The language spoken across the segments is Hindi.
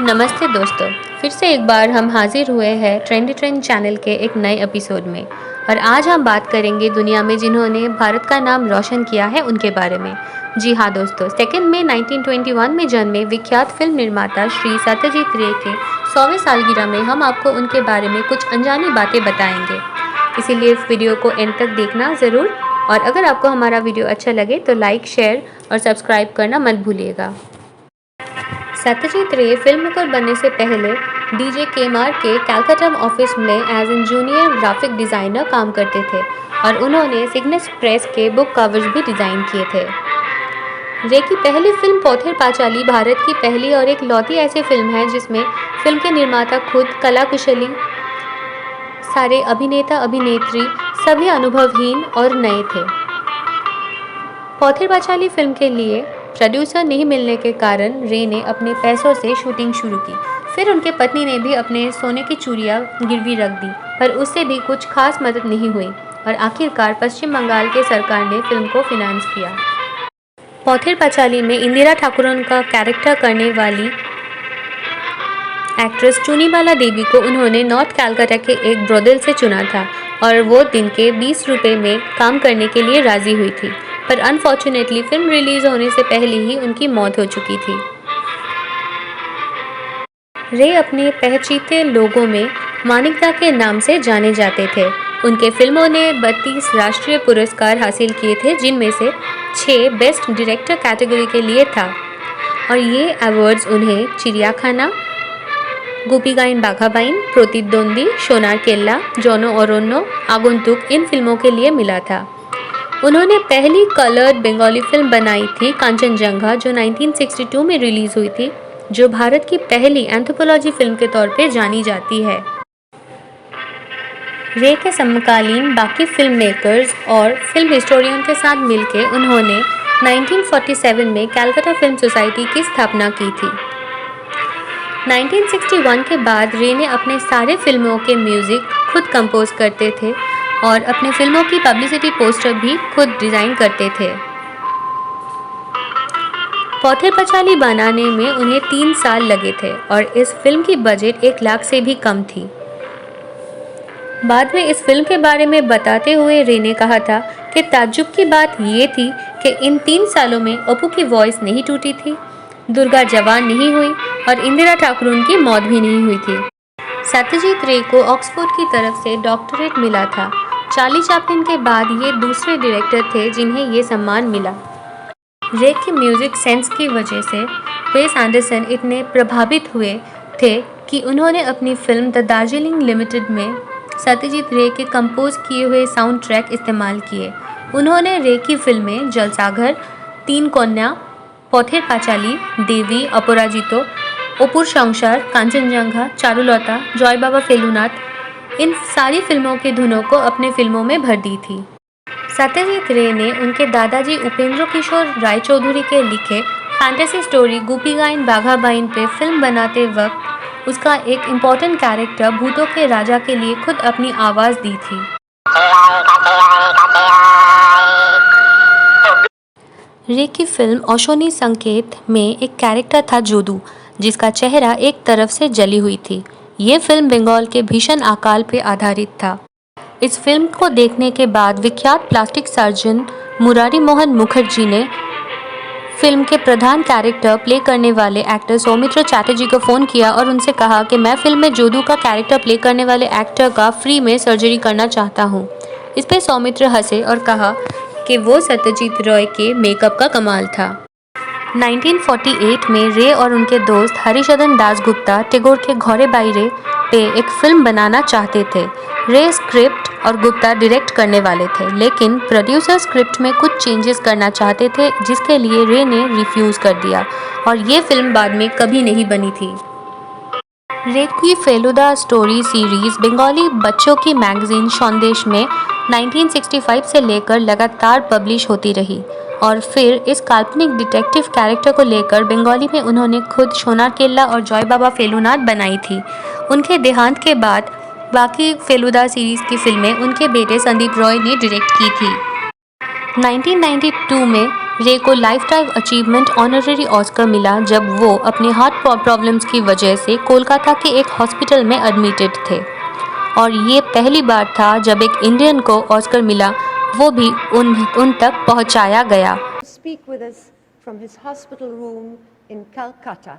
नमस्ते दोस्तों, फिर से एक बार हम हाजिर हुए हैं ट्रेंडी ट्रेंड चैनल के एक नए एपिसोड में। और आज हम बात करेंगे दुनिया में जिन्होंने भारत का नाम रोशन किया है उनके बारे में। जी हाँ दोस्तों, 2 मई 1921 में जन्मे विख्यात फिल्म निर्माता श्री सत्यजीत रे के 100वें सालगिरह में हम आपको उनके बारे में कुछ अनजानी बातें बताएंगे। इसीलिए इस वीडियो को एंड तक देखना ज़रूर, और अगर आपको हमारा वीडियो अच्छा लगे तो लाइक, शेयर और सब्सक्राइब करना मत भूलिएगा। सत्यजीत रे फिल्म मेकर बनने से पहले डीजे केमार के कैलकाटा ऑफिस में as an junior graphic designer काम करते थे और उन्होंने सिग्नेस प्रेस के बुक कवर्स भी डिज़ाइन किए थे। रे की पहली फिल्म पौथेर पांचाली भारत की पहली और एक लौती ऐसी फिल्म है जिसमें फिल्म के निर्माता खुद, कला कुशली, सारे अभिनेता अभिनेत्री सभी अनुभवहीन और नए थे। पौथेर पांचाली फिल्म के लिए प्रोड्यूसर नहीं मिलने के कारण रे ने अपने पैसों से शूटिंग शुरू की। फिर उनके पत्नी ने भी अपने सोने की चूड़ियाँ गिरवी रख दी, पर उससे भी कुछ खास मदद नहीं हुई और आखिरकार पश्चिम बंगाल के सरकार ने फिल्म को फिनेंस किया। पौथेर पांचाली में इंदिरा ठाकुरन का कैरेक्टर करने वाली एक्ट्रेस चुनीबाला देवी को उन्होंने नॉर्थ कैलकाटा के एक ब्रोदल से चुना था और वो दिन के 20 रुपये में काम करने के लिए राज़ी हुई थी, पर अनफॉर्चुनेटली फिल्म रिलीज होने से पहले ही उनकी मौत हो चुकी थी। रे अपने पहचानते लोगों में मानिकदा के नाम से जाने जाते थे। उनके फिल्मों ने 32 राष्ट्रीय पुरस्कार हासिल किए थे, जिनमें से 6 बेस्ट डायरेक्टर कैटेगरी के लिए था, और ये अवार्ड्स उन्हें चिड़ियाखाना, गोपीगाइन बाघाबाइन, प्रतिद्वंदी, सोनार केल्ला, जनो अरण्य, आगंतुक इन फिल्मों के लिए मिला था। उन्होंने पहली कलर्ड बंगाली फिल्म बनाई थी कांचनजंगा, जो 1962 में रिलीज हुई थी, जो भारत की पहली एंथ्रोपोलॉजी फिल्म के तौर पे जानी जाती है। रे के समकालीन बाकी फिल्म मेकर्स और फिल्म हिस्टोरियन के साथ मिलकर उन्होंने 1947 में कैलकाटा फिल्म सोसाइटी की स्थापना की थी। 1961 के बाद रे ने अपने सारे फिल्मों के म्यूज़िक खुद कंपोज करते थे और अपने फिल्मों की पब्लिसिटी पोस्टर भी खुद डिज़ाइन करते थे। पौथेर पांचाली बनाने में उन्हें 3 साल लगे थे और इस फिल्म की बजट 1 लाख से भी कम थी। बाद में इस फिल्म के बारे में बताते हुए रे ने कहा था कि ताज्जुब की बात ये थी कि इन 3 सालों में अपू की वॉइस नहीं टूटी थी, दुर्गा जवान नहीं हुई और इंदिरा ठाकुरन की मौत भी नहीं हुई थी। सत्यजीत रे को ऑक्सफोर्ड की तरफ से डॉक्टरेट मिला था। चार्ली चैपलिन के बाद ये दूसरे डायरेक्टर थे जिन्हें ये सम्मान मिला। रे की म्यूज़िक सेंस की वजह से वेस एंडरसन इतने प्रभावित हुए थे कि उन्होंने अपनी फिल्म द दार्जिलिंग लिमिटेड में सत्यजीत रे के कंपोज किए हुए साउंड ट्रैक इस्तेमाल किए। उन्होंने रे की फिल्में जलसाघर, 3 कन्या, पौथेर पांचाली, देवी, अपराजितो, अपुर संसार, कांचनजंगा, चारुलता, जय बाबा फेलुनाथ इन सारी फिल्मों की धुनों को अपने फिल्मों में भर दी थी। सत्यजीत रे ने उनके दादाजी उपेंद्र किशोर रायचौधरी के लिखे फैंटेसी स्टोरी गोपीगाइन बाघाबाइन पे फिल्म बनाते वक्त उसका एक इम्पॉर्टेंट कैरेक्टर भूतों के राजा के लिए खुद अपनी आवाज़ दी थी। रे की फिल्म ओशोनी संकेत में एक कैरेक्टर था जोदू, जिसका चेहरा एक तरफ से जली हुई थी। ये फिल्म बंगाल के भीषण अकाल पर आधारित था। इस फिल्म को देखने के बाद विख्यात प्लास्टिक सर्जन मुरारी मोहन मुखर्जी ने फिल्म के प्रधान कैरेक्टर प्ले करने वाले एक्टर सौमित्र चैटर्जी को फ़ोन किया और उनसे कहा कि मैं फिल्म में जोदू का कैरेक्टर प्ले करने वाले एक्टर का फ्री में सर्जरी करना चाहता हूँ। इस पर सौमित्र हंसे और कहा कि वो सत्यजीत रॉय के मेकअप का कमाल था। 1948 में रे और उनके दोस्त हरिशंद्र दासगुप्ता टैगोर के घोड़े बाइरे पे एक फिल्म बनाना चाहते थे। रे स्क्रिप्ट और गुप्ता डायरेक्ट करने वाले थे, लेकिन प्रोड्यूसर स्क्रिप्ट में कुछ चेंजेस करना चाहते थे, जिसके लिए रे ने रिफ्यूज़ कर दिया और ये फिल्म बाद में कभी नहीं बनी थी। रे की फेलुदा स्टोरी सीरीज़ बंगाली बच्चों की मैगजीन संदेश में 1965 से लेकर लगातार पब्लिश होती रही और फिर इस काल्पनिक डिटेक्टिव कैरेक्टर को लेकर बंगाली में उन्होंने खुद सोनार केल्ला और जय बाबा फेलुनाथ बनाई थी। उनके देहांत के बाद बाकी फेलुदा सीरीज़ की फिल्में उनके बेटे संदीप रॉय ने डायरेक्ट की थी। 1992 में रे को life time achievement honorary Oscar मिला जब वो अपने हार्ट प्रॉब्लम्स की वजह से कोलकाता के एक हॉस्पिटल में एडमिटेड थे और ये पहली बार था जब एक इंडियन को ऑस्कर मिला, वो भी उन तक पहुंचाया गया। Speak with us from his hospital room in Calcutta.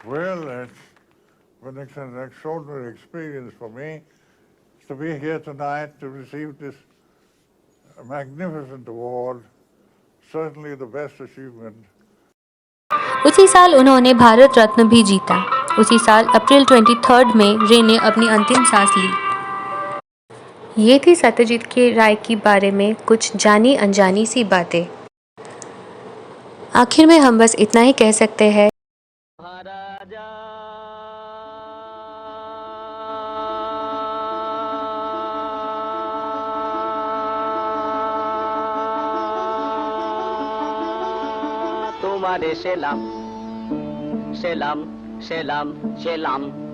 Well, it's been an extraordinary experience for me to be here tonight to receive this magnificent award, certainly the best achievement. उसी साल उन्होंने भारत रत्न भी जीता। उसी साल अप्रैल 23 में रे ने अपनी अंतिम सांस ली। ये थी सत्यजीत के राय के बारे में कुछ जानी अनजानी सी बातें। आखिर में हम बस इतना ही कह सकते हैं। তোমারে সেলাম সেলাম সেলাম সেলাম।